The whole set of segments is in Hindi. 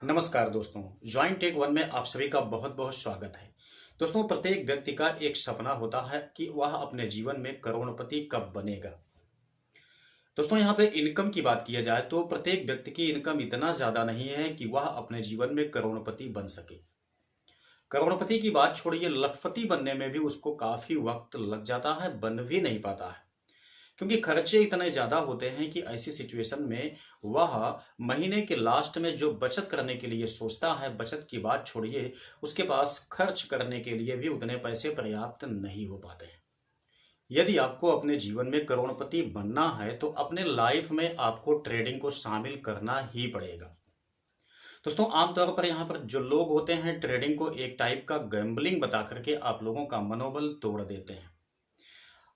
नमस्कार दोस्तों, ज्वाइन टेक वन में आप सभी का बहुत बहुत स्वागत है। दोस्तों, प्रत्येक व्यक्ति का एक सपना होता है कि वह अपने जीवन में करोड़पति कब बनेगा। दोस्तों, यहाँ पे इनकम की बात किया जाए तो प्रत्येक व्यक्ति की इनकम इतना ज्यादा नहीं है कि वह अपने जीवन में करोड़पति बन सके। करोड़पति की बात छोड़िए, लखपति बनने में भी उसको काफी वक्त लग जाता है, बन भी नहीं पाता है, क्योंकि खर्चे इतने ज्यादा होते हैं कि ऐसी सिचुएशन में वह महीने के लास्ट में जो बचत करने के लिए सोचता है, बचत की बात छोड़िए, उसके पास खर्च करने के लिए भी उतने पैसे पर्याप्त नहीं हो पाते हैं। यदि आपको अपने जीवन में करोड़पति बनना है तो अपने लाइफ में आपको ट्रेडिंग को शामिल करना ही पड़ेगा। दोस्तों, आमतौर पर यहाँ पर जो लोग होते हैं, ट्रेडिंग को एक टाइप का गैम्बलिंग बता करके आप लोगों का मनोबल तोड़ देते हैं।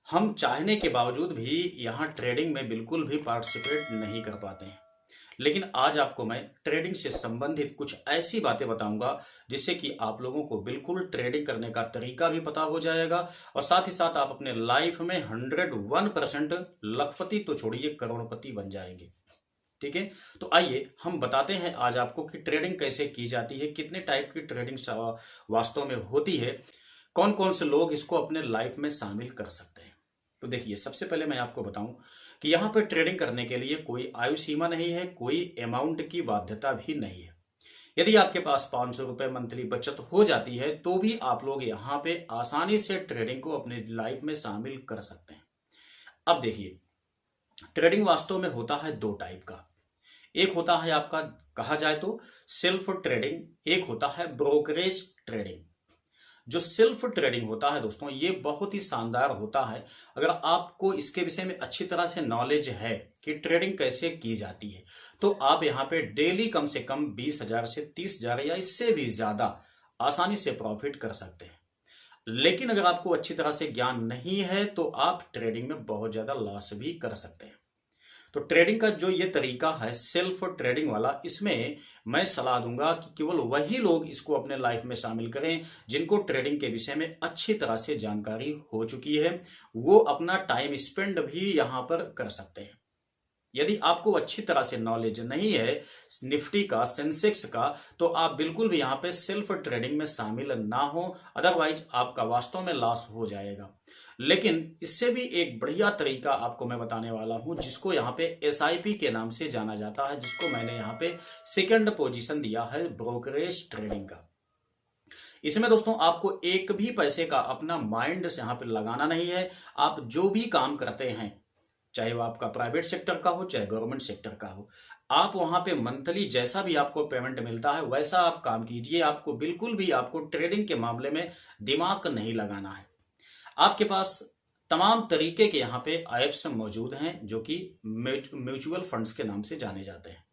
हम चाहने के बावजूद भी यहाँ ट्रेडिंग में बिल्कुल भी पार्टिसिपेट नहीं कर पाते हैं। लेकिन आज आपको मैं ट्रेडिंग से संबंधित कुछ ऐसी बातें बताऊंगा जिससे कि आप लोगों को बिल्कुल ट्रेडिंग करने का तरीका भी पता हो जाएगा और साथ ही साथ आप अपने लाइफ में 101% लखपति तो छोड़िए करोड़पति बन जाएंगे। ठीक है, तो आइए हम बताते हैं आज आपको कि ट्रेडिंग कैसे की जाती है, कितने टाइप की ट्रेडिंग वास्तव में होती है, कौन कौन से लोग इसको अपने लाइफ में शामिल कर सकते हैं। तो देखिए, सबसे पहले मैं आपको बताऊं कि यहाँ पर ट्रेडिंग करने के लिए कोई आयु सीमा नहीं है, कोई अमाउंट की बाध्यता भी नहीं है। यदि आपके पास 500 रुपए मंथली बचत हो जाती है तो भी आप लोग यहाँ पे आसानी से ट्रेडिंग को अपने लाइफ में शामिल कर सकते हैं। अब देखिए, ट्रेडिंग वास्तव में होता है दो टाइप का। एक होता है आपका, कहा जाए तो सेल्फ ट्रेडिंग, एक होता है ब्रोकरेज ट्रेडिंग। जो सेल्फ ट्रेडिंग होता है दोस्तों, ये बहुत ही शानदार होता है। अगर आपको इसके विषय में अच्छी तरह से नॉलेज है कि ट्रेडिंग कैसे की जाती है तो आप यहाँ पे डेली कम से कम 20,000 से 30,000 या इससे भी ज्यादा आसानी से प्रॉफिट कर सकते हैं। लेकिन अगर आपको अच्छी तरह से ज्ञान नहीं है तो आप ट्रेडिंग में बहुत ज्यादा लॉस भी कर सकते हैं। तो ट्रेडिंग का जो ये तरीका है सेल्फ ट्रेडिंग वाला, इसमें मैं सलाह दूंगा कि केवल वही लोग इसको अपने लाइफ में शामिल करें जिनको ट्रेडिंग के विषय में अच्छी तरह से जानकारी हो चुकी है। वो अपना टाइम स्पेंड भी यहां पर कर सकते हैं। यदि आपको अच्छी तरह से नॉलेज नहीं है निफ्टी का, सेंसेक्स का, तो आप बिल्कुल भी यहाँ पे सेल्फ ट्रेडिंग में शामिल ना हो, अदरवाइज आपका वास्तव में लॉस हो जाएगा। लेकिन इससे भी एक बढ़िया तरीका आपको मैं बताने वाला हूं जिसको यहाँ पे एसआईपी के नाम से जाना जाता है, जिसको मैंने यहाँ पे सेकंड पोजीशन दिया है, ब्रोकरेज ट्रेडिंग का। इसमें दोस्तों आपको एक भी पैसे का अपना माइंड यहाँ पे लगाना नहीं है। आप जो भी काम करते हैं, चाहे वो आपका प्राइवेट सेक्टर का हो चाहे गवर्नमेंट सेक्टर का हो, आप वहां पे मंथली जैसा भी आपको पेमेंट मिलता है वैसा आप काम कीजिए। आपको बिल्कुल भी आपको ट्रेडिंग के मामले में दिमाग नहीं लगाना है। आपके पास तमाम तरीके के यहाँ पे ऐप्स मौजूद हैं जो कि म्यूचुअल फंड्स के नाम से जाने जाते हैं।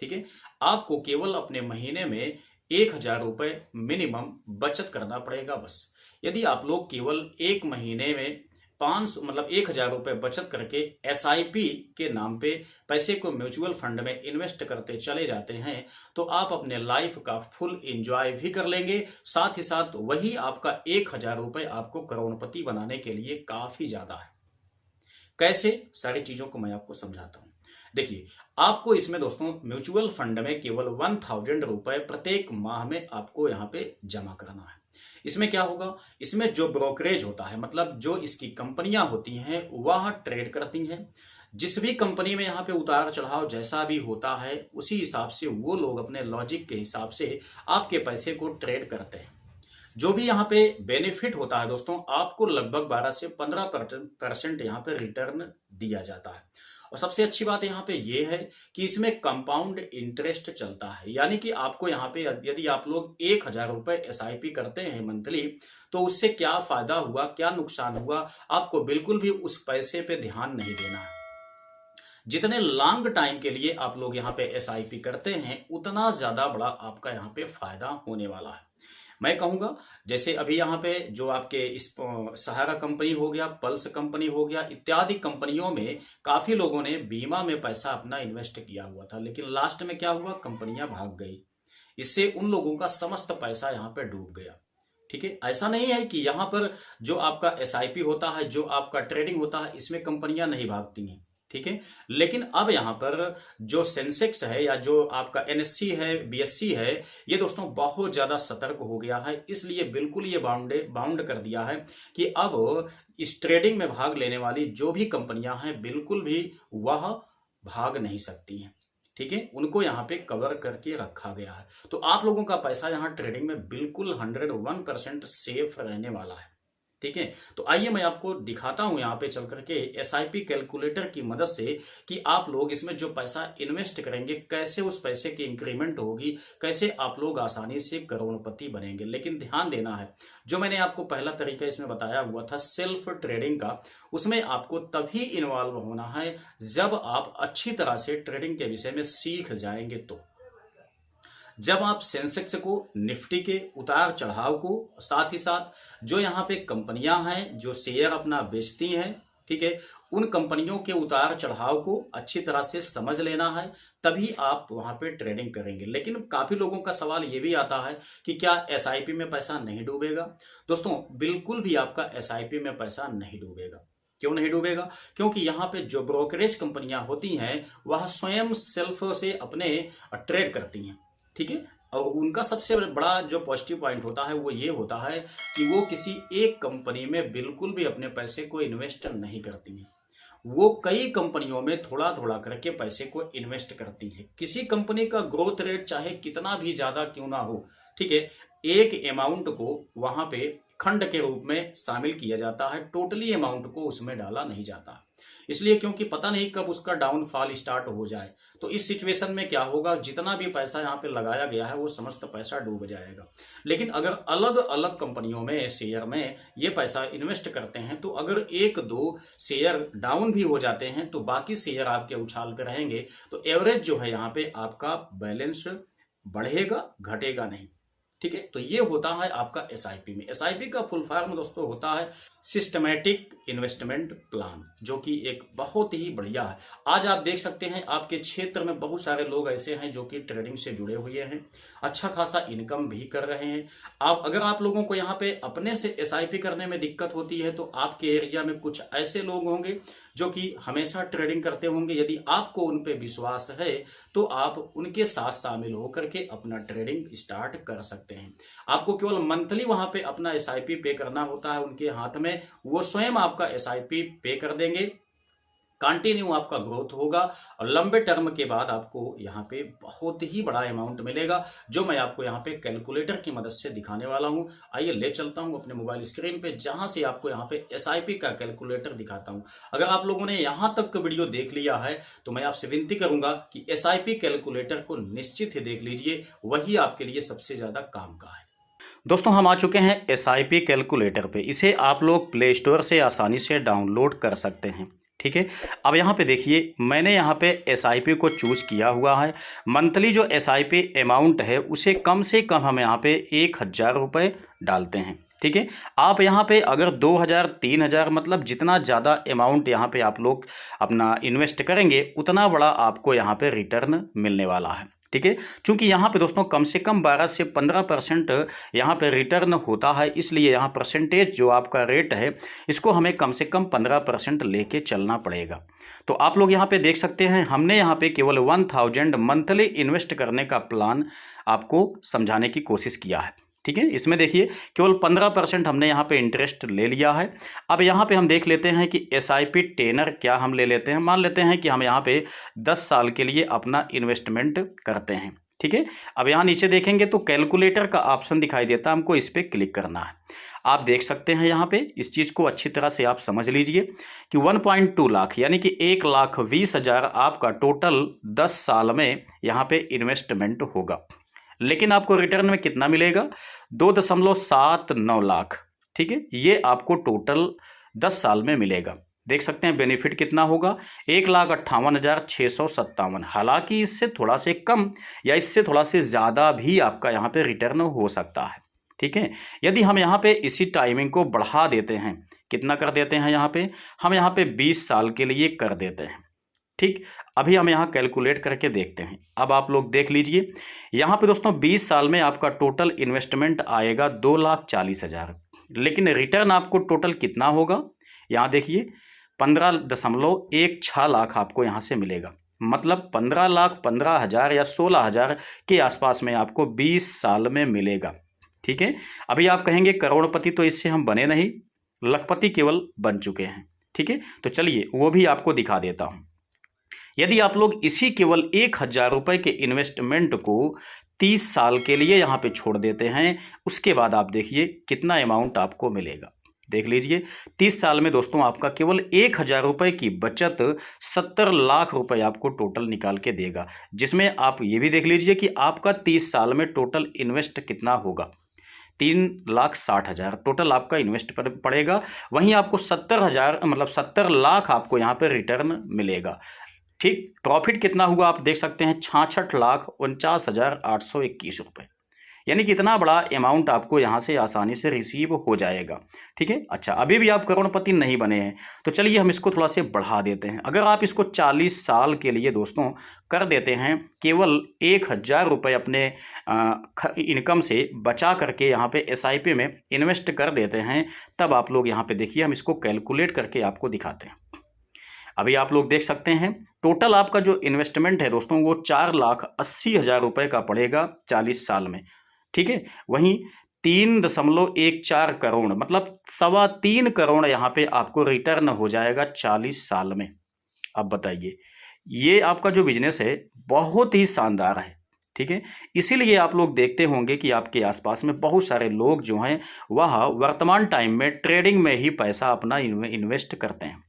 ठीक है, आपको केवल अपने महीने में 1,000 रुपए मिनिमम बचत करना पड़ेगा बस। यदि आप लोग केवल एक महीने में 500 मतलब 1,000 रुपए बचत करके एसआईपी के नाम पे पैसे को म्यूचुअल फंड में इन्वेस्ट करते चले जाते हैं तो आप अपने लाइफ का फुल एंजॉय भी कर लेंगे। साथ ही साथ वही आपका 1,000 रुपए आपको करोड़पति बनाने के लिए काफी ज्यादा है। कैसे, सारी चीजों को मैं आपको समझाता हूं। देखिए, आपको इसमें दोस्तों म्यूचुअल फंड में केवल 1,000 रुपए प्रत्येक माह में आपको यहाँ पे जमा करना है। इसमें क्या होगा, इसमें जो ब्रोकरेज होता है, मतलब जो इसकी कंपनियां होती हैं वह ट्रेड करती हैं। जिस भी कंपनी में यहाँ पे उतार चढ़ाव जैसा भी होता है उसी हिसाब से वो लोग अपने लॉजिक के हिसाब से आपके पैसे को ट्रेड करते हैं। जो भी यहाँ पे बेनिफिट होता है दोस्तों, आपको लगभग 12 से 15% यहाँ पे रिटर्न दिया जाता है। और सबसे अच्छी बात यहाँ पे ये है कि इसमें कंपाउंड इंटरेस्ट चलता है, यानी कि आपको यहाँ पे यदि आप लोग 1,000 रुपए एसआईपी करते हैं मंथली तो उससे क्या फायदा हुआ, क्या नुकसान हुआ, आपको बिल्कुल भी उस पैसे पे ध्यान नहीं देना है। जितने लॉन्ग टाइम के लिए आप लोग यहाँ पे एसआईपी करते हैं उतना ज्यादा बड़ा आपका यहाँ पे फायदा होने वाला है। मैं कहूंगा जैसे अभी यहाँ पे जो आपके इस सहारा कंपनी हो गया, पल्स कंपनी हो गया, इत्यादि कंपनियों में काफी लोगों ने बीमा में पैसा अपना इन्वेस्ट किया हुआ था, लेकिन लास्ट में क्या हुआ, कंपनियां भाग गई। इससे उन लोगों का समस्त पैसा यहाँ पे डूब गया। ठीक है, ऐसा नहीं है कि यहाँ पर जो आपका एसआईपी होता है, जो आपका ट्रेडिंग होता है, इसमें कंपनियां नहीं भागती हैं। ठीक है। लेकिन अब यहाँ पर जो सेंसेक्स है या जो आपका एनएससी है, बीएससी है, ये दोस्तों बहुत ज़्यादा सतर्क हो गया है। इसलिए बिल्कुल ये बाउंड कर दिया है कि अब इस ट्रेडिंग में भाग लेने वाली जो भी कंपनियां हैं बिल्कुल भी वह भाग नहीं सकती हैं। ठीक है, उनको यहाँ पे कवर करके रखा गया है। तो आप लोगों का पैसा यहाँ ट्रेडिंग में बिल्कुल 101% सेफ रहने वाला है। ठीक है, तो आइए मैं आपको दिखाता हूं यहाँ पे चल करके एसआईपी कैलकुलेटर की मदद से कि आप लोग इसमें जो पैसा इन्वेस्ट करेंगे कैसे उस पैसे की इंक्रीमेंट होगी, कैसे आप लोग आसानी से करोड़पति बनेंगे। लेकिन ध्यान देना है, जो मैंने आपको पहला तरीका इसमें बताया हुआ था सेल्फ ट्रेडिंग का, उसमें आपको तभी इन्वॉल्व होना है जब आप अच्छी तरह से ट्रेडिंग के विषय में सीख जाएंगे। तो जब आप सेंसेक्स को, निफ्टी के उतार चढ़ाव को, साथ ही साथ जो यहाँ पे कंपनियां हैं जो शेयर अपना बेचती हैं, ठीक है, उन कंपनियों के उतार चढ़ाव को अच्छी तरह से समझ लेना है, तभी आप वहां पे ट्रेडिंग करेंगे। लेकिन काफी लोगों का सवाल ये भी आता है कि क्या एसआईपी में पैसा नहीं डूबेगा। दोस्तों बिल्कुल भी आपका एसआईपी में पैसा नहीं डूबेगा। क्यों नहीं डूबेगा? क्योंकि यहाँ पे जो ब्रोकरेज कंपनियां होती हैं वह स्वयं सेल्फ से अपने ट्रेड करती हैं। ठीक है, और उनका सबसे बड़ा जो पॉजिटिव पॉइंट होता है वो ये होता है कि वो किसी एक कंपनी में बिल्कुल भी अपने पैसे को इन्वेस्ट नहीं करती हैं। वो कई कंपनियों में थोड़ा थोड़ा करके पैसे को इन्वेस्ट करती है। किसी कंपनी का ग्रोथ रेट चाहे कितना भी ज्यादा क्यों ना हो, ठीक है, एक अमाउंट को वहां पे खंड के रूप में शामिल किया जाता है, टोटली अमाउंट को उसमें डाला नहीं जाता। इसलिए क्योंकि पता नहीं कब उसका डाउनफॉल स्टार्ट हो जाए। तो इस सिचुएशन में क्या होगा, जितना भी पैसा यहाँ पे लगाया गया है वो समस्त पैसा डूब जाएगा। लेकिन अगर अलग अलग कंपनियों में शेयर में ये पैसा इन्वेस्ट करते हैं तो अगर एक दो शेयर डाउन भी हो जाते हैं तो बाकी शेयर आपके उछाल पे रहेंगे। तो एवरेज जो है यहाँ पे आपका बैलेंस बढ़ेगा, घटेगा नहीं। ठीक है, तो ये होता है आपका एसआईपी में। एसआईपी का फुल फॉर्म दोस्तों होता है सिस्टमैटिक इन्वेस्टमेंट प्लान, जो कि एक बहुत ही बढ़िया है। आज आप देख सकते हैं आपके क्षेत्र में बहुत सारे लोग ऐसे हैं जो कि ट्रेडिंग से जुड़े हुए हैं, अच्छा खासा इनकम भी कर रहे हैं। अगर आप लोगों को यहाँ पे अपने से एसआईपी करने में दिक्कत होती है तो आपके एरिया में कुछ ऐसे लोग होंगे जो कि हमेशा ट्रेडिंग करते होंगे। यदि आपको उन पे विश्वास है तो आप उनके साथ शामिल होकर के अपना ट्रेडिंग स्टार्ट कर सकते हैं। आपको केवल मंथली वहां पे अपना एसआईपी पे करना होता है उनके हाथ में, वो स्वयं आपका एसआईपी पे कर देंगे। कंटिन्यू आपका ग्रोथ होगा और लंबे टर्म के बाद आपको यहाँ पे बहुत ही बड़ा अमाउंट मिलेगा, जो मैं आपको यहाँ पे कैलकुलेटर की मदद से दिखाने वाला हूँ। आइए ले चलता हूँ अपने मोबाइल स्क्रीन पे, जहां से आपको यहाँ पे एसआईपी का कैलकुलेटर दिखाता हूँ। अगर आप लोगों ने यहाँ तक का वीडियो देख लिया है तो मैं आपसे विनती करूंगा कि एसआईपी कैलकुलेटर को निश्चित ही देख लीजिए, वही आपके लिए सबसे ज्यादा काम का है। दोस्तों हम आ चुके हैं एसआईपी कैलकुलेटर पे। इसे आप लोग प्ले स्टोर से आसानी से डाउनलोड कर सकते हैं। ठीक है, अब यहाँ पे देखिए मैंने यहाँ पे एसआईपी को चूज किया हुआ है। मंथली जो एसआईपी अमाउंट है उसे कम से कम हम यहाँ पे 1000 रुपये डालते हैं। ठीक है, आप यहाँ पे अगर 2000 3000 मतलब जितना ज़्यादा अमाउंट यहाँ पे आप लोग अपना इन्वेस्ट करेंगे उतना बड़ा आपको यहाँ पे रिटर्न मिलने वाला है। ठीक है, चूंकि यहाँ पे दोस्तों कम से कम 12 से 15% यहाँ पे रिटर्न होता है, इसलिए यहाँ परसेंटेज जो आपका रेट है इसको हमें कम से कम 15% लेके चलना पड़ेगा। तो आप लोग यहाँ पे देख सकते हैं हमने यहाँ पे केवल 1000 मंथली इन्वेस्ट करने का प्लान आपको समझाने की कोशिश किया है। ठीक है, इसमें देखिए केवल 15% हमने यहाँ पे इंटरेस्ट ले लिया है। अब यहाँ पे हम देख लेते हैं कि एसआईपी टेनर क्या हम ले लेते हैं। मान लेते हैं कि हम यहाँ पे 10 साल के लिए अपना इन्वेस्टमेंट करते हैं। ठीक है, अब यहाँ नीचे देखेंगे तो कैलकुलेटर का ऑप्शन दिखाई देता है, हमको इस पर क्लिक करना है। आप देख सकते हैं यहाँ पे इस चीज़ को अच्छी तरह से आप समझ लीजिए कि 1.2 लाख यानी कि 1,20,000 आपका टोटल 10 साल में यहाँ पे इन्वेस्टमेंट होगा। लेकिन आपको रिटर्न में कितना मिलेगा, 2.79 लाख। ठीक है, ये आपको टोटल 10 साल में मिलेगा। देख सकते हैं बेनिफिट कितना होगा, 1,58,657। हालांकि इससे थोड़ा से कम या इससे थोड़ा से ज़्यादा भी आपका यहाँ पे रिटर्न हो सकता है। ठीक है, यदि हम यहाँ पे इसी टाइमिंग को बढ़ा देते हैं, कितना कर देते हैं यहाँ पे, हम यहाँ पे 20 साल के लिए कर देते हैं। ठीक, अभी हम यहाँ कैलकुलेट करके देखते हैं। अब आप लोग देख लीजिए यहाँ पे दोस्तों 20 साल में आपका टोटल इन्वेस्टमेंट आएगा 2,40,000, लेकिन रिटर्न आपको टोटल कितना होगा, यहाँ देखिए 15.16 लाख आपको यहाँ से मिलेगा। मतलब 15,15,000 या 16,000 के आसपास में आपको 20 साल में मिलेगा। ठीक है। अभी आप कहेंगे करोड़पति तो इससे हम बने नहीं, लखपति केवल बन चुके हैं। ठीक है, तो चलिए वो भी आपको दिखा देता हूं। यदि आप लोग इसी केवल 1,000 रुपए के इन्वेस्टमेंट को 30 साल के लिए यहाँ पे छोड़ देते हैं, उसके बाद आप देखिए कितना अमाउंट आपको मिलेगा। देख लीजिए 30 साल में दोस्तों आपका केवल 1,000 रुपए की बचत 70 लाख रुपए आपको टोटल निकाल के देगा, जिसमें आप ये भी देख लीजिए कि आपका 30 साल में टोटल इन्वेस्ट कितना होगा। 3,60,000 टोटल आपका इन्वेस्ट पड़ेगा। वहीं आपको 70,000 मतलब 70 लाख आपको यहाँ पे रिटर्न मिलेगा। ठीक, प्रॉफिट कितना हुआ आप देख सकते हैं, 66,49,821 रुपये। यानी कि इतना बड़ा अमाउंट आपको यहाँ से आसानी से रिसीव हो जाएगा। ठीक है। अच्छा, अभी भी आप करोड़पति नहीं बने हैं तो चलिए हम इसको थोड़ा से बढ़ा देते हैं। अगर आप इसको 40 साल के लिए दोस्तों कर देते हैं, केवल 1,000 रुपये अपने इनकम से बचा करके यहाँ पे SIP में इन्वेस्ट कर देते हैं, तब आप लोग यहाँ पे देखिए हम इसको कैलकुलेट करके आपको दिखाते हैं। अभी आप लोग देख सकते हैं टोटल आपका जो इन्वेस्टमेंट है दोस्तों वो 4,80,000 रुपये का पड़ेगा 40 साल में। ठीक है। वहीं 3.14 करोड़ मतलब 3.25 करोड़ यहाँ पे आपको रिटर्न हो जाएगा 40 साल में। अब बताइए, ये आपका जो बिजनेस है बहुत ही शानदार है। ठीक है। इसीलिए आप लोग देखते होंगे कि आपके आसपास में बहुत सारे लोग जो हैं वह वर्तमान टाइम में ट्रेडिंग में ही पैसा अपना इन्वेस्ट करते हैं।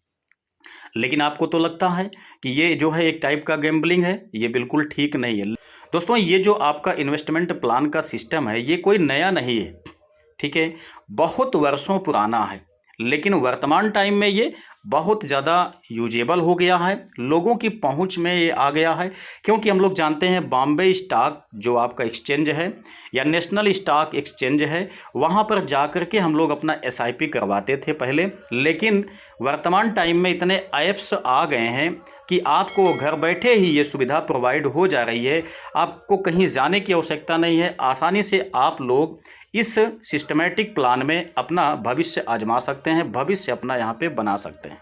लेकिन आपको तो लगता है कि ये जो है एक टाइप का गैम्बलिंग है, ये बिल्कुल ठीक नहीं है दोस्तों। ये जो आपका इन्वेस्टमेंट प्लान का सिस्टम है ये कोई नया नहीं है। ठीक है, बहुत वर्षों पुराना है, लेकिन वर्तमान टाइम में ये बहुत ज़्यादा यूजेबल हो गया है, लोगों की पहुंच में ये आ गया है। क्योंकि हम लोग जानते हैं बॉम्बे स्टॉक जो आपका एक्सचेंज है या नेशनल स्टॉक एक्सचेंज है, वहां पर जाकर के हम लोग अपना SIP करवाते थे पहले। लेकिन वर्तमान टाइम में इतने ऐप्स आ गए हैं कि आपको घर बैठे ही ये सुविधा प्रोवाइड हो जा रही है। आपको कहीं जाने की आवश्यकता नहीं है, आसानी से आप लोग इस सिस्टमैटिक प्लान में अपना भविष्य आजमा सकते हैं, भविष्य अपना यहाँ पे बना सकते हैं।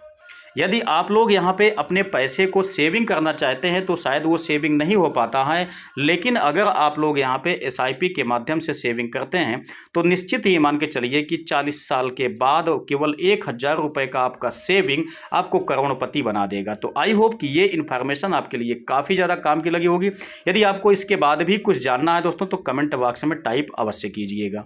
यदि आप लोग यहाँ पे अपने पैसे को सेविंग करना चाहते हैं तो शायद वो सेविंग नहीं हो पाता है, लेकिन अगर आप लोग यहाँ पे SIP के माध्यम से सेविंग करते हैं तो निश्चित ही मान के चलिए कि 40 साल के बाद केवल 1,000 रुपये का आपका सेविंग आपको करोड़पति बना देगा। तो आई होप कि ये इन्फॉर्मेशन आपके लिए काफ़ी ज़्यादा काम की लगी होगी। यदि आपको इसके बाद भी कुछ जानना है दोस्तों तो कमेंट बॉक्स में टाइप अवश्य कीजिएगा।